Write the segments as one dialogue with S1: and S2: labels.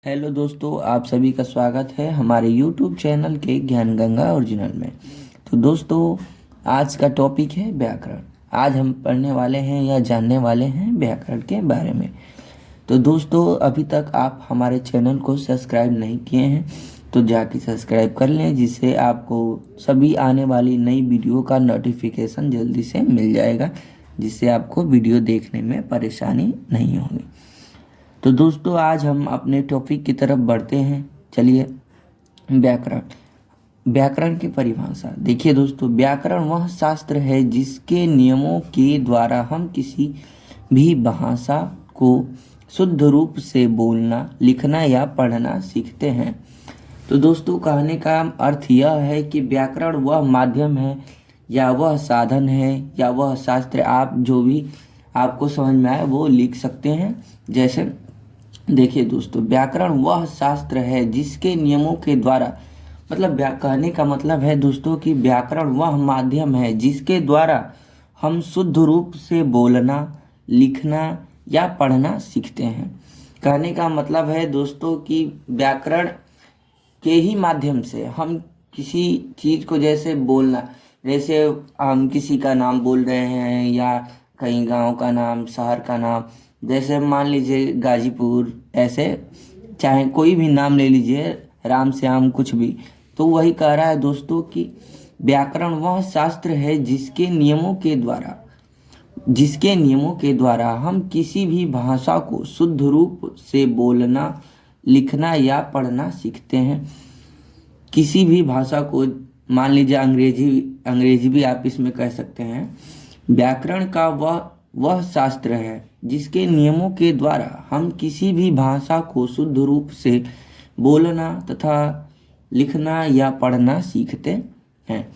S1: Hello दोस्तों, आप सभी का स्वागत है हमारे YouTube चैनल के ज्ञान गंगा ओरिजिनल में। तो दोस्तों, आज का टॉपिक है व्याकरण। आज हम पढ़ने वाले हैं या जानने वाले हैं व्याकरण के बारे में। तो दोस्तों, अभी तक आप हमारे चैनल को सब्सक्राइब नहीं किए हैं तो जाके सब्सक्राइब कर लें, जिससे आपको सभी आने वाली नई वीडियो का नोटिफिकेशन जल्दी से मिल जाएगा, जिससे आपको वीडियो देखने में परेशानी नहीं होगी। तो दोस्तों, आज हम अपने टॉपिक की तरफ बढ़ते हैं। चलिए, व्याकरण। व्याकरण की परिभाषा देखिए दोस्तों, व्याकरण वह शास्त्र है जिसके नियमों के द्वारा हम किसी भी भाषा को शुद्ध रूप से बोलना, लिखना या पढ़ना सीखते हैं। तो दोस्तों, कहने का अर्थ यह है कि व्याकरण वह माध्यम है या वह साधन है या वह शास्त्र, आप जो भी आपको समझ में आए वो लिख सकते हैं। जैसे देखिए दोस्तों, व्याकरण वह शास्त्र है जिसके नियमों के द्वारा, मतलब कहने का मतलब है दोस्तों कि व्याकरण वह माध्यम है जिसके द्वारा हम शुद्ध रूप से बोलना, लिखना या पढ़ना सीखते हैं। कहने का मतलब है दोस्तों कि व्याकरण के ही माध्यम से हम किसी चीज़ को, जैसे बोलना, जैसे हम किसी का नाम बोल रहे हैं या कहीं गांव का नाम, शहर का नाम, जैसे मान लीजिए गाजीपुर, ऐसे चाहे कोई भी नाम ले लीजिए, राम श्याम कुछ भी। तो वही कह रहा है दोस्तों कि व्याकरण वह शास्त्र है जिसके नियमों के द्वारा हम किसी भी भाषा को शुद्ध रूप से बोलना, लिखना या पढ़ना सीखते हैं। किसी भी भाषा को, मान लीजिए अंग्रेजी भी आप इसमें कह सकते हैं। व्याकरण का वह शास्त्र है जिसके नियमों के द्वारा हम किसी भी भाषा को शुद्ध रूप से बोलना तथा लिखना या पढ़ना सीखते हैं।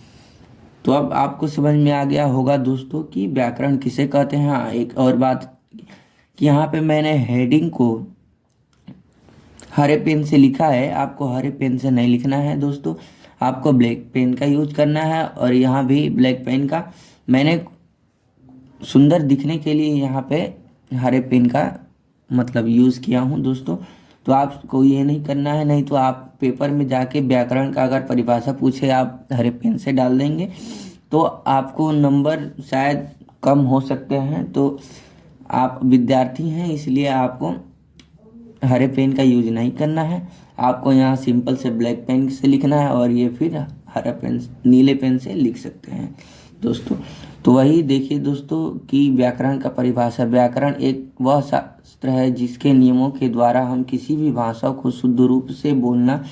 S1: तो अब आपको समझ में आ गया होगा दोस्तों कि व्याकरण किसे कहते हैं। हाँ, एक और बात कि यहाँ पे मैंने हेडिंग को हरे पेन से लिखा है, आपको हरे पेन से नहीं लिखना है दोस्तों, आपको ब्लैक पेन का यूज करना है। और यहाँ भी ब्लैक पेन का मैंने सुंदर दिखने के लिए यहाँ पे हरे पेन का मतलब यूज़ किया हूँ दोस्तों। तो आपको ये नहीं करना है, नहीं तो आप पेपर में जाके व्याकरण का अगर परिभाषा पूछे, आप हरे पेन से डाल देंगे तो आपको नंबर शायद कम हो सकते हैं। तो आप विद्यार्थी हैं, इसलिए आपको हरे पेन का यूज नहीं करना है। आपको यहाँ सिंपल से ब्लैक पेन से लिखना है और ये फिर हरा पेन, नीले पेन से लिख सकते हैं दोस्तों। तो वही देखिए दोस्तों कि व्याकरण का परिभाषा, व्याकरण एक वह शास्त्र है जिसके नियमों के द्वारा हम किसी भी भाषा को शुद्ध रूप से बोलना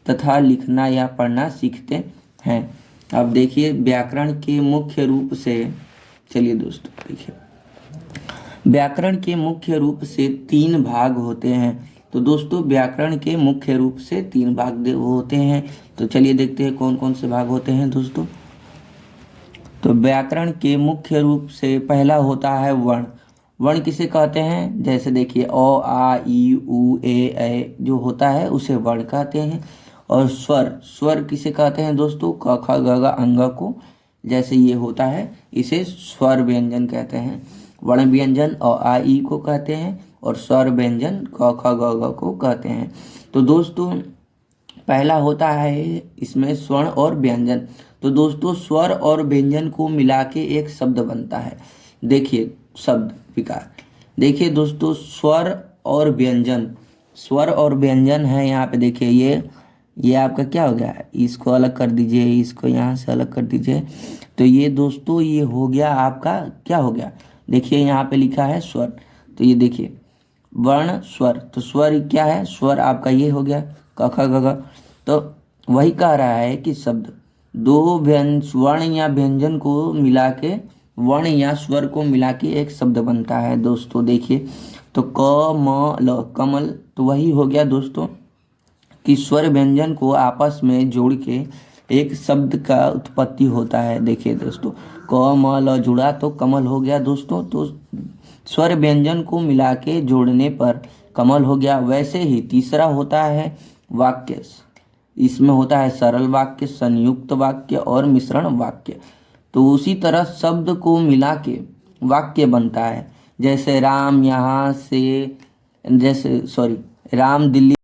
S1: तथा लिखना या पढ़ना सीखते हैं। अब देखिए व्याकरण के मुख्य रूप से, चलिए दोस्तों देखिए, व्याकरण के मुख्य रूप से 3 भाग होते हैं। तो दोस्तों, व्याकरण के मुख्य रूप से 3 भाग होते हैं। तो चलिए देखते हैं कौन कौन से भाग होते हैं दोस्तों। तो व्याकरण के मुख्य रूप से पहला होता है वर्ण। वर्ण किसे कहते हैं? जैसे देखिए अ, आ, ई, उ, ए जो होता है उसे वर्ण कहते हैं। और स्वर किसे कहते हैं दोस्तों? क, ख, ग, घ, अंग को, जैसे ये होता है इसे स्वर व्यंजन कहते हैं। वर्ण व्यंजन अ, आ, ई को कहते हैं और स्वर व्यंजन क, ख, ग, घ को कहते हैं। तो दोस्तों, पहला होता है इसमें स्वर्ण और व्यंजन। तो दोस्तों, स्वर और व्यंजन को मिला के एक शब्द बनता है। देखिए शब्द विकार, देखिए दोस्तों, स्वर और व्यंजन है। यहाँ पे देखिए ये आपका क्या हो गया, इसको अलग कर दीजिए, इसको यहाँ से अलग कर दीजिए। तो ये दोस्तों, ये हो गया आपका, क्या हो गया, देखिए यहाँ पे लिखा है स्वर। तो ये देखिए वर्ण स्वर, तो स्वर क्या है, स्वर आपका ये हो गया क, ख, ग, घ। तो वही कह रहा है कि शब्द दो वर्ण या व्यंजन को मिला के, वर्ण या स्वर को मिला के एक शब्द बनता है दोस्तों। देखिए तो क, म, ल, कमल। तो वही हो गया दोस्तों कि स्वर व्यंजन को आपस में जोड़ के एक शब्द का उत्पत्ति होता है। देखिए दोस्तों, क, म, ल जुड़ा तो कमल हो गया दोस्तों। तो स्वर व्यंजन को मिला के जोड़ने पर कमल हो गया। वैसे ही तीसरा होता है वाक्य। इसमें होता है सरल वाक्य, संयुक्त वाक्य और मिश्रण वाक्य। तो उसी तरह शब्द को मिला के वाक्य बनता है। जैसे राम यहाँ से, राम दिल्ली